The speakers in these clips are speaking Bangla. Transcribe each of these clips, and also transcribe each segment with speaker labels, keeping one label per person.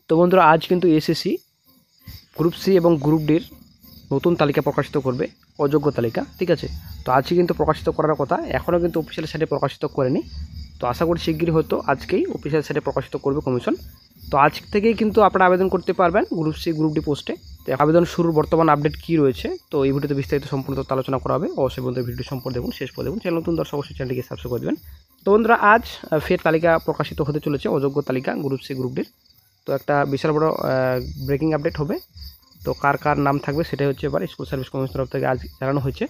Speaker 1: তো বন্ধুরা আজ কিন্তু এসএসসি গ্রুপ সি এবং গ্রুপ ডির নতুন তালিকা প্রকাশিত করবে, অযোগ্য তালিকা। ঠিক আছে, তো আজকে কিন্তু প্রকাশিত করার কথা, এখনও কিন্তু অফিসিয়াল সাইটে প্রকাশিত করেনি। তো আশা করি শিগগিরই হয়তো আজকেই অফিসিয়াল সাইটে প্রকাশিত করবে কমিশন। তো আজ থেকেই কিন্তু আপনারা আবেদন করতে পারবেন গ্রুপ সি গ্রুপ ডি পোস্টে। তো আবেদন শুরুর বর্তমান আপডেট কী রয়েছে, তো এই ভিডিওতে বিস্তারিত সম্পূর্ণ আলোচনা করা হবে। অবশ্যই বন্ধুরা ভিডিও সম্পূর্ণ দেখুন, শেষ করে দেখুন। চ্যানেল নতুন দর্শক অবশ্যই চ্যানেলটিকে সাবস্ক্রাইব করে দেবেন। তো বন্ধুরা আজ ফের তালিকা প্রকাশিত হতে চলেছে, অযোগ্য তালিকা গ্রুপ সি গ্রুপ ডির। তো একটা বিশাল বড় ব্রেকিং আপডেট হবে। তো কার কার নাম থাকবে সেটাই হচ্ছে এবার স্কুল সার্ভিস কমিশন তরফ থেকে আজ জানানো হয়েছে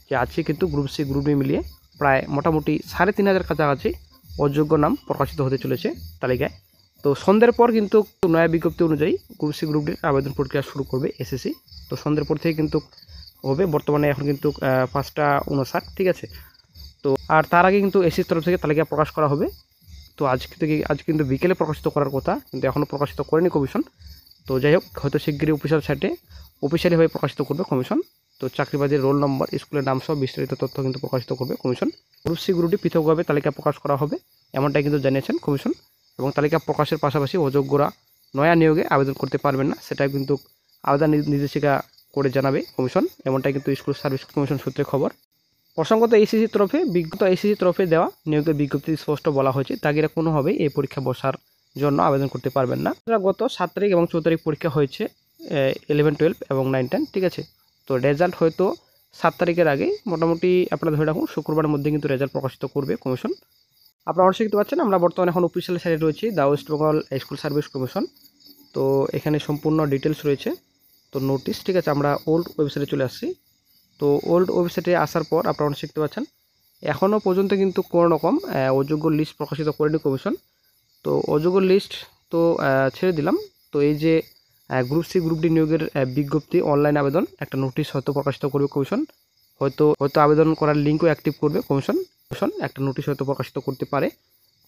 Speaker 1: যে আজকে কিন্তু গ্রুপ সি গ্রুপ ডি মিলিয়ে প্রায় মোটামুটি 3,500 কাছাকাছি অযোগ্য নাম প্রকাশিত হতে চলেছে তালিকায়। তো সন্ধ্যের পর কিন্তু নয়া বিজ্ঞপ্তি অনুযায়ী গ্রুপ সি গ্রুপ ডির আবেদন প্রক্রিয়া শুরু করবে এসএসসি। তো সন্ধ্যের পর থেকে কিন্তু হবে, বর্তমানে এখন কিন্তু 5টা 59। ঠিক আছে, তো আর তার আগে কিন্তু এসএসসির তরফ থেকে তালিকা প্রকাশ করা হবে। তো আজ কিন্তু বিকেলে প্রকাশিত করার কথা, কিন্তু এখনও প্রকাশিত করেনি কমিশন। তো যাই হোক, হয়তো শিগগিরই অফিসিয়াল সাইটে অফিসিয়ালিভাবে প্রকাশিত করবে কমিশন। তো চাকরিবাদীর রোল নম্বর, স্কুলের নাম সহ বিস্তারিত তথ্য কিন্তু প্রকাশিত করবে commission. Group C group D পৃথকভাবে তালিকা প্রকাশ করা হবে, এমনটাই কিন্তু জানিয়েছেন কমিশন। এবং তালিকা প্রকাশের পাশাপাশি অযোগ্যরা নয়া নিয়োগে আবেদন করতে পারবেন না, সেটাই কিন্তু আলাদা নির্দেশিকা করে জানাবে কমিশন, এমনটাই কিন্তু স্কুল সার্ভিস কমিশন সূত্রে খবর। প্রসঙ্গত এসএসসির তরফে দেওয়া নিয়োগের বিজ্ঞপ্তি স্পষ্ট বলা হয়েছে তাগিরা কোনোভাবেই এই পরীক্ষা বসার জন্য আবেদন করতে পারবেন না। গত 7 তারিখ এবং 14 তারিখ পরীক্ষা হয়েছে 11, 12 এবং 9, 10। ঠিক আছে, তো রেজাল্ট হয়তো 7 তারিখের আগে, মোটামুটি আপনারা ধরে রাখুন শুক্রবারের মধ্যে কিন্তু রেজাল্ট প্রকাশিত করবে কমিশন। আপনারা অবশ্যই দেখতে পাচ্ছেন আমরা বর্তমানে এখন অফিসিয়াল সাইটে রয়েছি, the West Bengal school service commission. তো এখানে সম্পূর্ণ ডিটেলস রয়েছে, তো নোটিশ। ঠিক আছে, আমরা ওল্ড ওয়েবসাইটে চলে আসছি। তো ওল্ড ওয়েবসাইটে আসার পর আপনারা অবশ্যই দেখতে পাচ্ছেন এখনও পর্যন্ত কিন্তু কোনো রকম অযোগ্য লিস্ট প্রকাশিত করেনি কমিশন। তো অযোগ্য লিস্ট তো ছেড়ে দিলাম। তো এই যে গ্রুপ সি গ্রুপ ডি নিয়োগের বিজ্ঞপ্তি, অনলাইন আবেদন, একটা নোটিশ হয়তো প্রকাশিত করবে কমিশন। হয়তো আবেদন করার লিঙ্কও অ্যাক্টিভ করবে কমিশন, একটা নোটিশ হয়তো প্রকাশিত করতে পারে।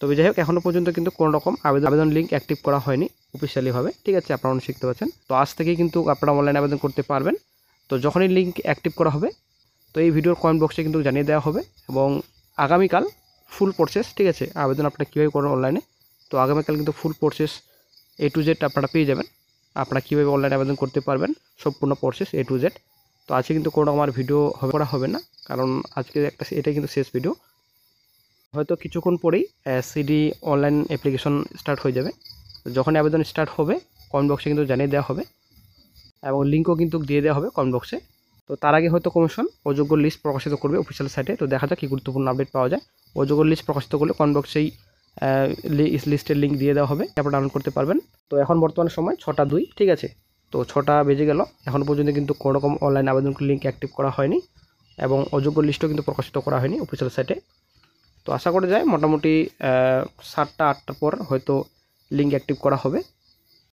Speaker 1: তবে যাই হোক, এখনও পর্যন্ত কিন্তু কোনো রকম আবেদন লিঙ্ক অ্যাক্টিভ করা হয়নি অফিসিয়ালিভাবে। ঠিক আছে, আপনারা শিখতে পাচ্ছেন। তো আজ থেকেই কিন্তু আপনারা অনলাইন আবেদন করতে পারবেন। তো যখনই লিঙ্ক অ্যাক্টিভ করা হবে, তো এই ভিডিওর কমেন্ট বক্সে কিন্তু জানিয়ে দেওয়া হবে। এবং আগামীকাল ফুল প্রসেস, ঠিক আছে, আবেদন আপনারা কীভাবে করেন অনলাইনে। তো আগামীকাল কিন্তু ফুল প্রসেস A to Z আপনারা পেয়ে যাবেন, আপনারা কীভাবে অনলাইনে আবেদন করতে পারবেন, সম্পূর্ণ প্রসেস A to Z। তো আজকে কিন্তু কোনো আমার ভিডিও করা হবে না, কারণ আজকে এটাই কিন্তু শেষ ভিডিও। হয়তো কিছুক্ষণ পরেই সিডি অনলাইন অ্যাপ্লিকেশন স্টার্ট হয়ে যাবে। তো যখনই আবেদন স্টার্ট হবে কমেন্ট বক্সে কিন্তু জানিয়ে দেওয়া হবে, এবং লিঙ্কও কিন্তু দিয়ে দেওয়া হবে কমেন্ট বক্সে। তো তার আগে হয়তো কমিশন অযোগ্য লিস্ট প্রকাশিত করবে অফিসিয়াল সাইটে। তো দেখা যাক কী গুরুত্বপূর্ণ আপডেট পাওয়া যায়। অযোগ্য লিস্ট প্রকাশিত করলে কমেন্ট বক্সেই লিস্টের লিঙ্ক দিয়ে দেওয়া হবে, আপনারা ডাউনলোড করতে পারবেন। তো এখন বর্তমান সময় 6টা 2। ঠিক আছে, তো 6টা বেজে গেল, এখনও পর্যন্ত কিন্তু কোনো রকম অনলাইন আবেদন লিঙ্ক অ্যাক্টিভ করা হয়নি, এবং অযোগ্য লিস্টও কিন্তু প্রকাশিত করা হয়নি অফিসিয়াল সাইটে। তো আশা করা যায় মোটামুটি 7টা 8টার পর হয়তো লিঙ্ক অ্যাক্টিভ করা হবে,